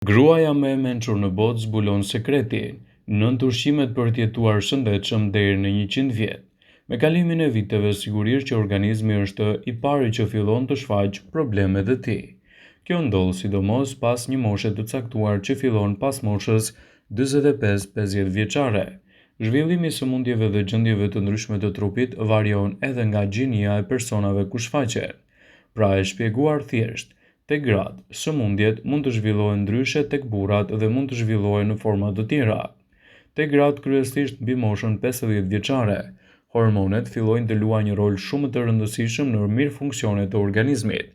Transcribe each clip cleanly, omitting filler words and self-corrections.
Gruaja më e mençur në botë zbulon sekretin, 9 ushqimet për të jetuar shëndetshëm deri në 100 vjet. Me kalimin e viteve, sigurisht që organizmi është i pari që fillon të shfaq problemet e tij. Kjo ndodh sidomos pas një moshe të caktuar që fillon pas moshës 45-50 vjeçare. Zhvillimi i sëmundjeve dhe gjendjeve të ndryshme të trupit varion edhe nga gjinia e personave ku shfaqen. Pra e shpjeguar thjesht, tek gratë, sëmundjet mund të zhvillohen ndryshe tek burrat dhe mund të zhvillohen në forma të tjera. Tek gratë kryesisht mbi moshën 50 vjeçare, hormonet fillojnë të luajnë një rol shumë të rëndësishëm në mirëfunksionet të organizmit.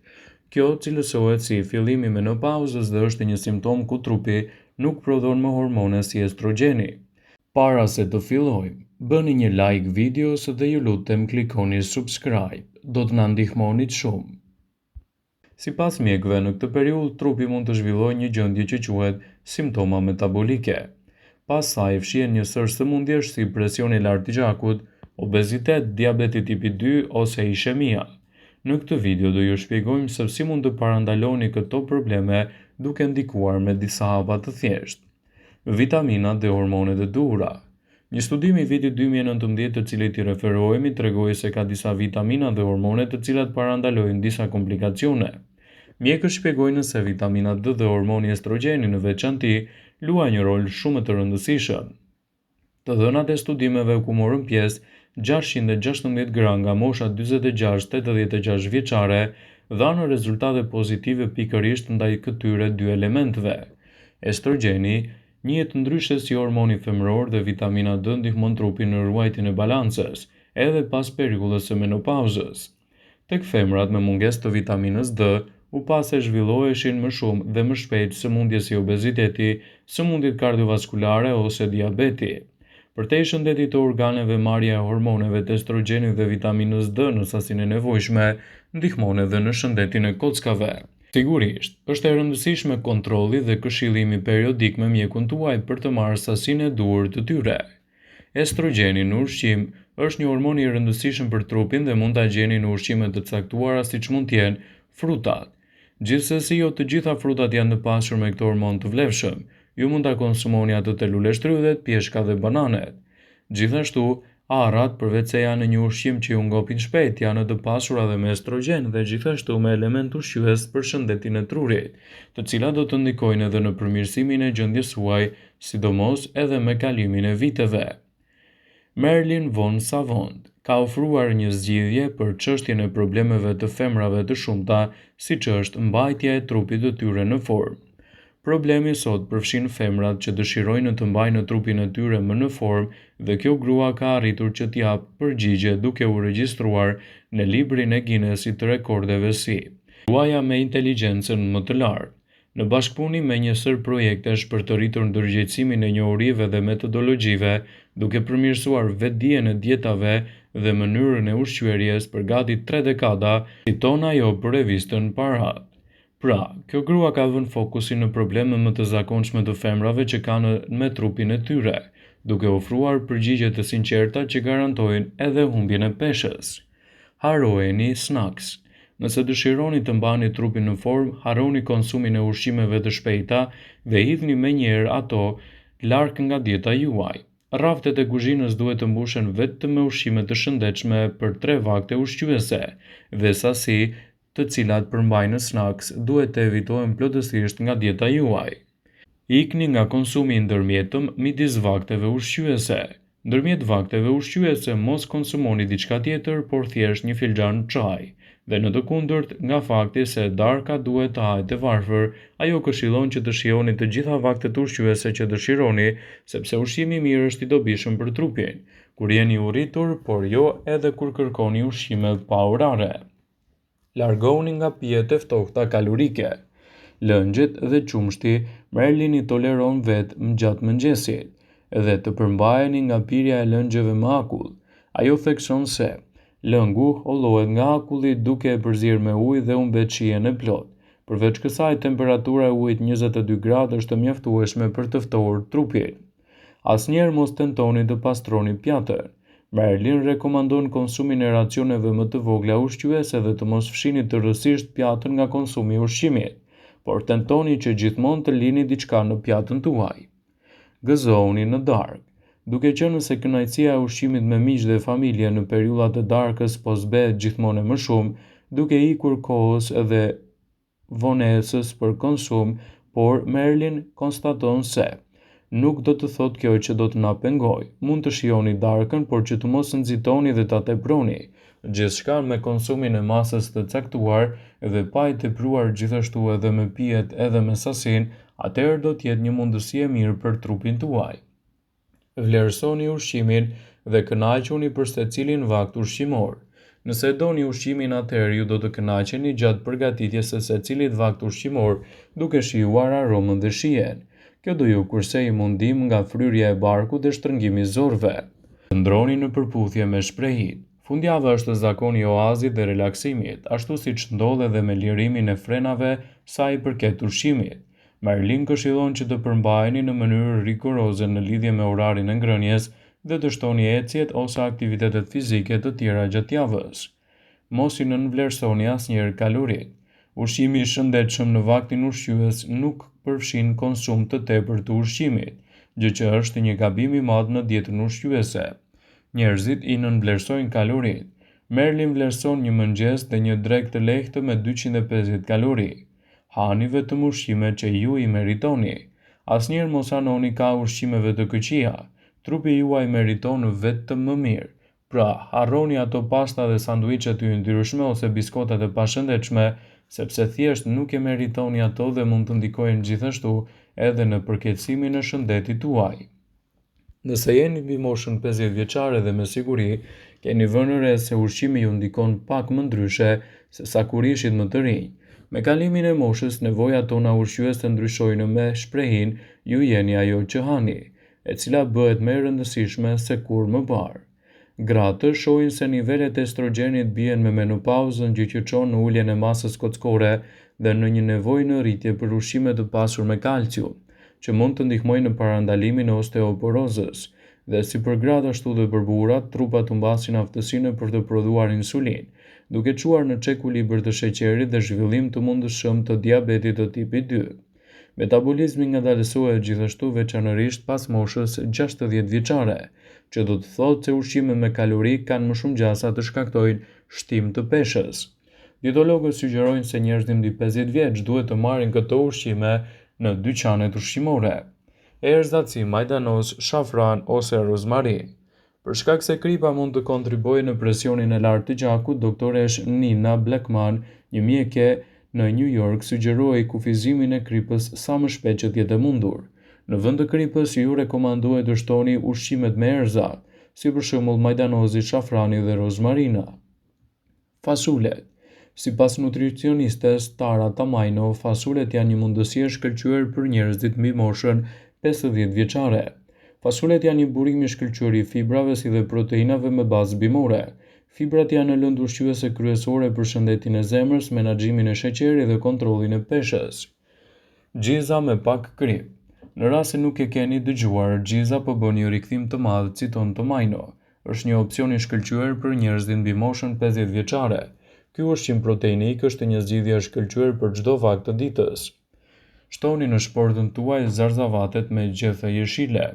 Kjo cilësohet si fillimi i menopauzës dhe është një simptom ku trupi nuk prodhon më hormone si estrogeni. Para se të fillojmë, bëni një like videos dhe ju lutem klikoni subscribe, do të na ndihmonit shumë. Sipas mjekëve, në këtë periudhë trupi mund të zhvillojë një gjendje që quhet simptoma metabolike. Pas saj fshihen një sër sëmundjesh si presioni i lartë i gjakut, obezitet, diabeti tipi 2 ose ishemia. Në këtë video do ju shpjegojmë se si mund të parandaloni këto probleme duke ndikuar me disa hapa të thjeshtë. Vitaminat dhe hormonet e duhura. Një studim i vitit 2019 të cilit i referohemi tregoi se ka disa vitamina dhe hormone të cilat parandalojnë disa komplikacione. Mjekët shpjegojnë se vitamina D dhe hormoni estrogeni në veçanti luajnë një rol shumë të rëndësishëm. Të dhënat e studimeve ku morën pjesë 616 gra nga mosha 46-86 vjeçare dhanë rezultate pozitive pikërisht ndaj këtyre dy elementeve. Estrogeni, njihet ndryshe si hormoni femëror dhe vitamina D ndihmon trupin në ruajtjen e balancës, edhe pas periudhës së menopauzës. Tek femrat me mungesë të vitaminës D, u pa se zhvilloheshin më shumë dhe më shpejt sëmundje si obeziteti, sëmundjet kardiovaskulare ose diabeti. Për te shëndetit të organeve, marrja e hormoneve të estrogenit dhe vitaminës D në sasinë e nevojshme ndihmon edhe në shëndetin e kockave. Sigurisht, është e rëndësishme kontrolli dhe këshillimi periodik me mjekun tuaj për të marrë sasinë e duhur të tyre. Estrogeni në ushqim është një hormon i rëndësishëm për trupin dhe mund ta gjeni në ushqime të caktuara siç mund të jenë frutat. Gjithsesi, jo të gjitha frutat janë të pasur me këtë hormon të vlefshëm. Ju mund ta konsumoni atë të luleshtrydhet, pjeshkat dhe bananet. Gjithashtu, arrat, përveç se janë një ushqim që ju ngopin shpejt, janë të pasura edhe me estrogen dhe gjithashtu me element ushqyes për shëndetin e trurit, të cilat do të ndikojnë edhe në përmirësimin e gjendjes suaj, sidomos edhe me kalimin e viteve. Marilyn von Savant ka ofruar një zgjidhje për çështjen e problemeve të femrave të shumta, siç është mbajtja e trupit të tyre në formë. Problemi sot përfshin femrat që dëshirojnë të mbajnë trupin e tyre më në formë dhe kjo grua ka arritur që t'jap përgjigje duke u regjistruar në librin e Guinnessit të rekordeve si gruaja me inteligjencën më të lartë. Në bashkëpunim me një sër projektesh për të rritur ndërgjegjësimin e njohurive dhe metodologjive, duke përmirësuar vetdijen e dietave dhe mënyrën e ushqyerjes për gati 3 dekada, citon ajo për revistën Parhat. Pra, kjo grua ka vënë fokusin në probleme më të zakonshme të femrave që kanë me trupin e tyre, duke ofruar përgjigje të sinqerta që garantojnë edhe humbjen e peshës. Harrojeni snacks. Nëse dëshironi të mbani trupin në formë, harroni konsumin e ushqimeve të shpejta dhe hidhni menjëherë ato larg nga dieta juaj. Rraftet e kuzhinës duhet të mbushen vetëm me ushqime të shëndetshme për 3 vakte ushqyese dhe sasi të cilat përmbajnë snacks duhet të evitohen plotësisht nga dieta juaj. Ikni nga konsumi i ndërmjetëm midis vakteve ushqyese. Ndërmjet vakteve ushqyese mos konsumoni diçka tjetër, por thjesht një filxhan çaj. Dhe në të kundërt, nga fakti se darka duhet të hahet e varfër, ajo këshillon që të shijoni të gjitha vaktet ushqyese që dëshironi, sepse ushqimi i mirë është i dobishëm për trupin, kur jeni urritur, por jo edhe kur kërkoni ushqime pa orare. Largoni nga pijet e ftohta kalorike. Lëngjet dhe qumshti Marilyn i toleron vetëm gjatë mëngjesit, dhe të përmbaheni nga pirja e lëngjeve me akull. Ajo thekson se lëngu hollohet nga akulli duke e përzierë me ujë dhe humbet shijen e plot. Përveç kësaj, temperatura e ujit 22 gradë është mjaftueshme për të ftohur trupin. Asnjëherë mos tentoni të pastroni pjatën. Marilyn rekomandon konsumin e racioneve më të vogla ushqyese dhe të mos fshini tërësisht pjatën nga konsumi i ushqimit. por tentoni që gjithmonë të lini diçka në pjatën tuaj. Gëzoni në darkë. Duke qenë se kënaqësia e ushqimit me miq dhe familje në periudhat e darkës po zbehet gjithmonë më shumë, duke ikur kohës edhe vonesës për konsum, por Merlin konstaton se nuk do të thotë kjo që do të na pengoj. Mund të shijoni darkën, por që të mos nxitoni dhe ta teproni gjithçka me konsumin e masës të caktuar dhe pa i tepruar gjithashtu edhe me pijet edhe me sasinë, atëherë do të jetë një mundësi e mirë për trupin tuaj. Vlerësoni ushqimin dhe kënaquni për secilin vakt ushqimor. Nëse doni ushqimin, atëherë ju do të kënaqeni gjatë përgatitjes së secilit vakt ushqimor, duke shijuar aromën dhe shijen. Kjo do ju kursejë mundim nga fryrja e barkut dhe shtrëngimi i zorëve. Qëndroni në përputhje me shprehin. Fundjava është zakoni i oazit dhe relaksimit, ashtu siç ndodh edhe me lirimin e frenave sa i përket ushqimit. Merlin këshillon që të përmbaheni në mënyrë rigoroze në lidhje me orarin e ngrënies dhe të shtoni ecjet ose aktivitetet fizike të tjera gjatë javës. Mos i nënvlerësoni asnjëherë kaloritë. Ushqimi i shëndetshëm në vaktin ushqyes nuk përfshin konsum të tepërt të ushqimit, gjë që është një gabim i madh në dietën ushqyese. Njerëzit i nënvlerësojnë kaloritë. Merlin vlerëson një mëngjes dhe një drekë të lehtë me 250 kalori. Hani vetëm ushqime që ju i meritoni. Asnjëherë mos hanoni ka ushqimeve të këqija. Trupi juaj meriton vetëm më mirë. Pra, harroni ato pasta dhe sanduiçet e yndyrshme ose biskotat e pashëndetshme, sepse thjesht nuk e meritoni ato dhe mund të ndikojnë gjithashtu edhe në përkeqësimin e shëndetit tuaj. Nëse jeni mbi moshën 50 vjeçare dhe me siguri keni vënë re se ushqimi ju ndikon pak më ndryshe se sa kur ishit më të rinj. Me kalimin e moshës, nevojat tona ushqyese ndryshojnë me shprehin ju jeni ajo që hani, e cila bëhet më e rëndësishme se kur më parë. Gratë shohin se nivelet e estrogenit bien me menopauzën, gjë që çon në uljen e masës kockore dhe në një nevojë në rritje për ushqime të pasur me kalcium, që mund të ndihmojnë në parandalimin e osteoporozës, dhe si për gratë ashtu dhe për burrat, trupat humbasin aftësinë për të prodhuar insulinë, duke çuar në çekuilibër të sheqerit dhe zhvillim të mundëshëm të diabetit të tipit 2. Metabolizmi ngadalësohet gjithashtu veçanërisht pas moshës 60 vjeçare, që do të thotë se ushqimet me kalori kanë më shumë gjasa të shkaktojnë shtim të peshës. Dietologët sugjerojnë se njerëzit mbi 50 vjeç duhet të marrin këto ushqime në dyqanet ushqimore: erëzat si majdanoz, shafran ose rozmarin. Për shkak se kripa mund të kontribuojë në presionin e lartë të gjakut, doktoresh Nina Blackman, një mjeke në New York, sugjeroi kufizimin e kripës sa më shpejt që të jetë mundur. Në vend të kripës, ju rekomandohet të shtoni ushqimet me erëza, si për shembull majdanozi, shafrani dhe rozmarina. Fasulet. Sipas nutricionistes Tara Tamajno, fasulet janë një mundësi e shkëlqyer për njerëzit mbi moshën 50 vjeçare. Fasulet janë një burim i shkëlqyer i fibrave si dhe proteinave me bazë bimore. Fibrat janë lëndë ushqyese kryesore për shëndetin e zemrës, menaxhimin e sheqerit dhe kontrollin e peshës. Gjiza me pak krip. Në rast se nuk e keni dëgjuar, gjiza po bën një rikthim të madh, citon Tamajno. Është një opsion i shkëlqyer për njerëzit mbi moshën 50 vjeçare. Ky ushqim proteinik është një zgjidhje e shkëlqyer për çdo vakt të ditës. Shtoni në shportën tuaj zarzavatet me gjethe jeshile.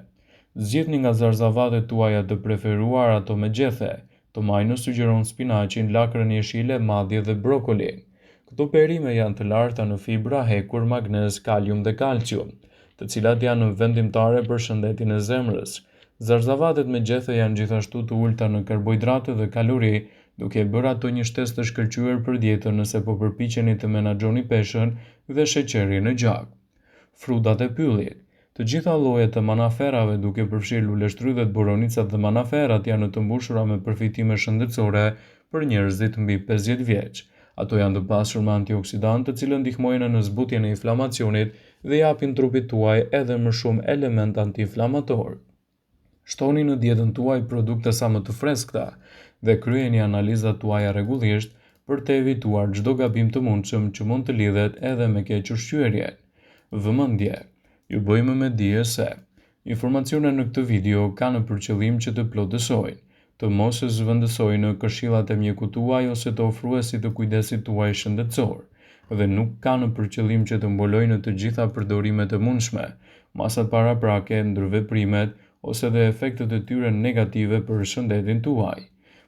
Zgjidhni nga zarzavatet tuaja të preferuar ato me gjethe. Tamajno sugjeron spinaqin, lakrën jeshile, madje dhe brokolin. Këto perime janë të larta në fibra, hekur, magnez, kalium dhe kalcium, të cilat janë vendimtare për shëndetin e zemrës. Zarzavatet me gjethe janë gjithashtu të ulta në karbohidrate dhe kalori, duke bërë ato një shtesë të shkëlqyer për dietën nëse po përpiqeni të menaxhoni peshën dhe sheqerin në gjak. Frutat e pyllit. Të gjitha llojet e manaferave, duke përfshirë luleshtrydhet, boronicat dhe manaferat, janë të mbushura me përfitime shëndetësore për njerëzit mbi 50 vjeç. Ato janë të pasur me antioksidantë, të cilët ndihmojnë në zbutjen e inflamacionit dhe japin trupit tuaj edhe më shumë element antiinflamator. Shtoni në dietën tuaj produkte sa më të freskëta dhe kryeni analizat tuaja rregullisht për të evituar çdo gabim të mundshëm që mund të lidhet edhe me keq ushqyerjen. Vëmendje. Ju bëjmë me dije se informacionet në këtë video kanë për qëllim që të plotësojnë, të mos e zëvendësojnë këshillat e mjekut tuaj ose të ofruesit të kujdesit tuaj shëndetësor. dhe nuk kanë për qëllim që të mbolojnë të gjitha përdorimet e mundshme, masat paraprake, ndërveprimet ose dhe efektet e tyre negative për shëndetin tuaj.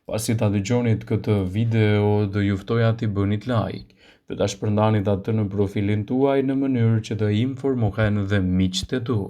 Pasi ta dëgjonit këtë video, do ju ftoja t'i bënit like dhe ta shpërndanit atë në profilin tuaj në mënyrë që të informohen dhe miqtë e tu.